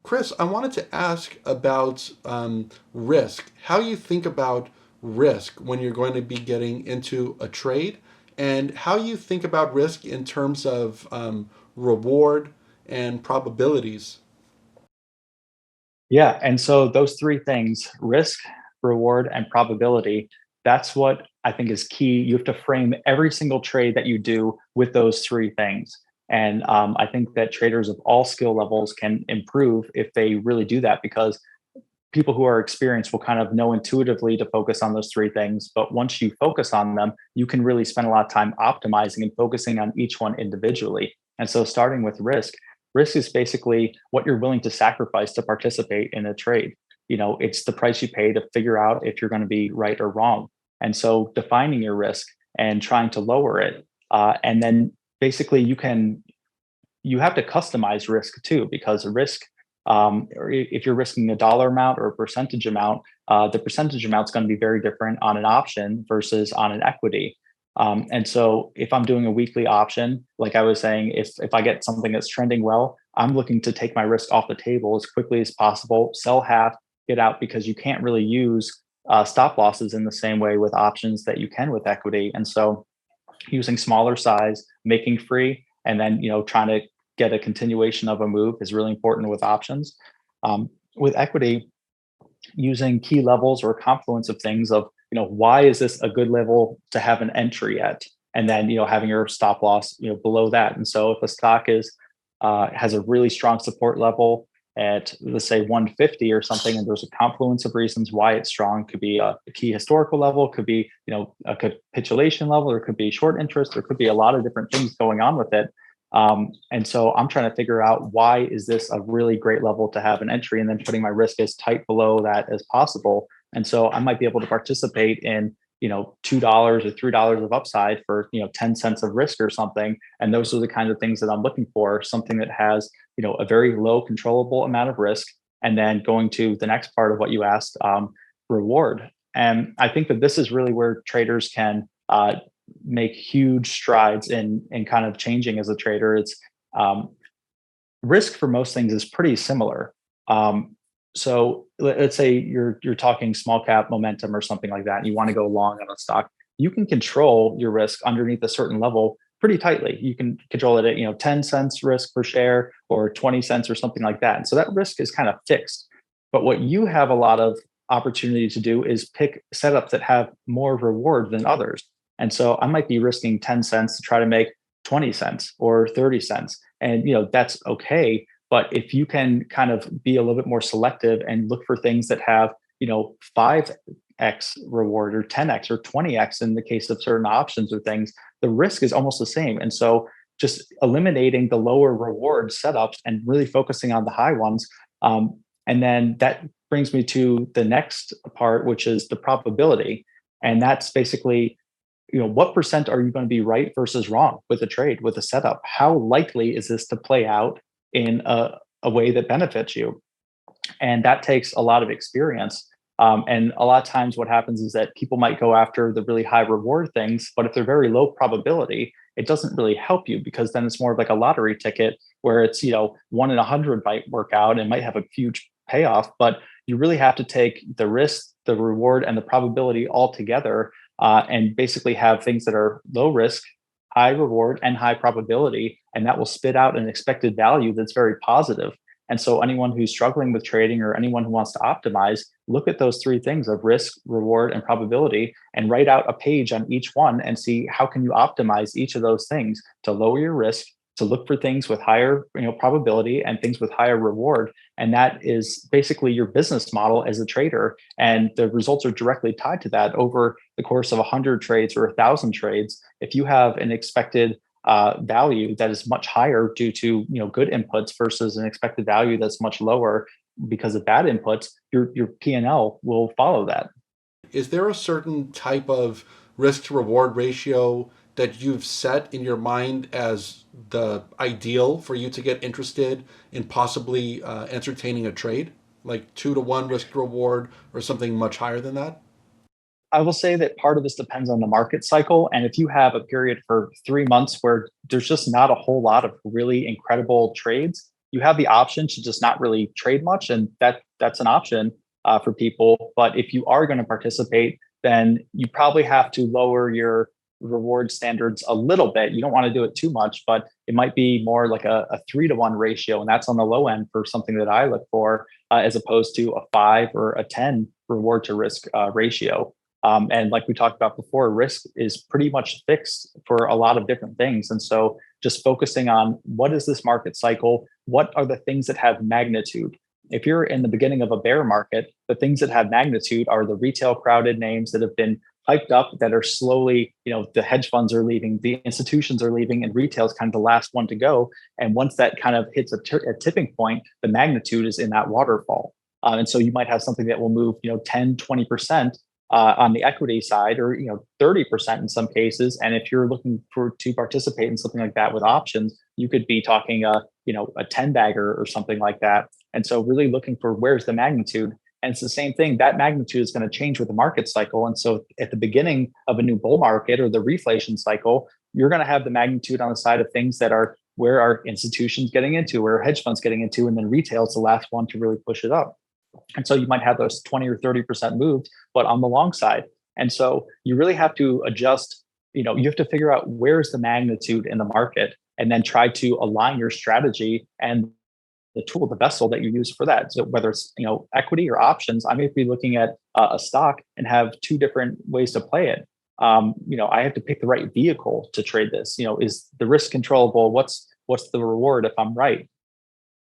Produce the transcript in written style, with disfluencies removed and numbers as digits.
Chris, I wanted to ask about risk, how you think about risk when you're going to be getting into a trade, and how you think about risk in terms of reward and probabilities. Yeah. And so those three things, risk, reward, and probability, that's what I think is key. You have to frame every single trade that you do with those three things. And I think that traders of all skill levels can improve if they really do that because people who are experienced will kind of know intuitively to focus on those three things. But once you focus on them, you can really spend a lot of time optimizing and focusing on each one individually. And so, starting with risk, risk is basically what you're willing to sacrifice to participate in a trade. It's the price you pay to figure out if you're going to be right or wrong. And so, defining your risk and trying to lower it, and then basically you have to customize risk too because risk or if you're risking a dollar amount or a percentage amount, the percentage amount is going to be very different on an option versus on an equity. And so, if I'm doing a weekly option, like I was saying, if I get something that's trending well, I'm looking to take my risk off the table as quickly as possible, sell half, get out because you can't really use stop losses in the same way with options that you can with equity. And so, using smaller size, making free, and then trying to get a continuation of a move is really important with options. With equity, using key levels or a confluence of things of why is this a good level to have an entry at, and then having your stop loss below that. And so if a stock is has a really strong support level at, let's say, 150 or something, and there's a confluence of reasons why it's strong. Could be a key historical level, could be a capitulation level, or it could be short interest, there could be a lot of different things going on with it. And so I'm trying to figure out why is this a really great level to have an entry, and then putting my risk as tight below that as possible. And so I might be able to participate in $2 or $3 of upside for 10 cents of risk or something. And those are the kind of things that I'm looking for, something that has a very low controllable amount of risk. And then going to the next part of what you asked, reward. And I think that this is really where traders can make huge strides in kind of changing as a trader. It's risk for most things is pretty similar. So let's say you're talking small cap momentum or something like that, and you want to go long on a stock. You can control your risk underneath a certain level pretty tightly. You can control it at 10 cents risk per share or 20 cents or something like that. And so that risk is kind of fixed. But what you have a lot of opportunity to do is pick setups that have more reward than others. And so I might be risking 10 cents to try to make 20 cents or 30 cents. And that's okay. But if you can kind of be a little bit more selective and look for things that have 5x reward or 10x or 20x in the case of certain options or things, the risk is almost the same. And so just eliminating the lower reward setups and really focusing on the high ones. And then that brings me to the next part, which is the probability. And that's basically what percent are you going to be right versus wrong with a trade, with a setup? How likely is this to play out in a way that benefits you? And that takes a lot of experience. And a lot of times, what happens is that people might go after the really high reward things, but if they're very low probability, it doesn't really help you because then it's more of like a lottery ticket where it's 1 in 100 might work out and might have a huge payoff, but you really have to take the risk, the reward, and the probability all together, and basically have things that are low risk, high reward, and high probability, and that will spit out an expected value that's very positive. And so anyone who's struggling with trading or anyone who wants to optimize, look at those three things of risk, reward, and probability, and write out a page on each one and see how can you optimize each of those things to lower your risk, to look for things with higher probability and things with higher reward. And that is basically your business model as a trader. And the results are directly tied to that over the course of 100 trades or 1,000 trades. If you have an expected value that is much higher due to good inputs versus an expected value that's much lower because of bad inputs, your P&L will follow that. Is there a certain type of risk to reward ratio that you've set in your mind as the ideal for you to get interested in possibly entertaining a trade? Like 2 to 1 risk to reward or something much higher than that? I will say that part of this depends on the market cycle. And if you have a period for 3 months where there's just not a whole lot of really incredible trades, you have the option to just not really trade much, and that's an option for people. But if you are going to participate, then you probably have to lower your reward standards a little bit. You don't want to do it too much, but it might be more like a 3-to-1 ratio. And that's on the low end for something that I look for, as opposed to a 5 or a 10 reward to risk ratio. And like we talked about before, risk is pretty much fixed for a lot of different things. And so just focusing on what is this market cycle? What are the things that have magnitude? If you're in the beginning of a bear market, the things that have magnitude are the retail crowded names that have been hyped up, that are slowly, the hedge funds are leaving, the institutions are leaving, and retail is kind of the last one to go. And once that kind of hits a tipping point, the magnitude is in that waterfall. And so you might have something that will move, 10, 20% on the equity side, or 30% in some cases. And if you're looking to participate in something like that with options, you could be talking a 10 bagger or something like that. And so really looking for where's the magnitude. And it's the same thing. That magnitude is going to change with the market cycle. And so at the beginning of a new bull market or the reflation cycle, you're going to have the magnitude on the side of things that are where are institutions getting into, where are hedge funds getting into, and then retail is the last one to really push it up. And so you might have those 20 or 30% moved, but on the long side. And so you really have to adjust, you have to figure out where's the magnitude in the market, and then try to align your strategy and the tool, the vessel that you use for that. So whether it's, equity or options, I may be looking at a stock and have two different ways to play it. I have to pick the right vehicle to trade this. Is the risk controllable? What's the reward if I'm right?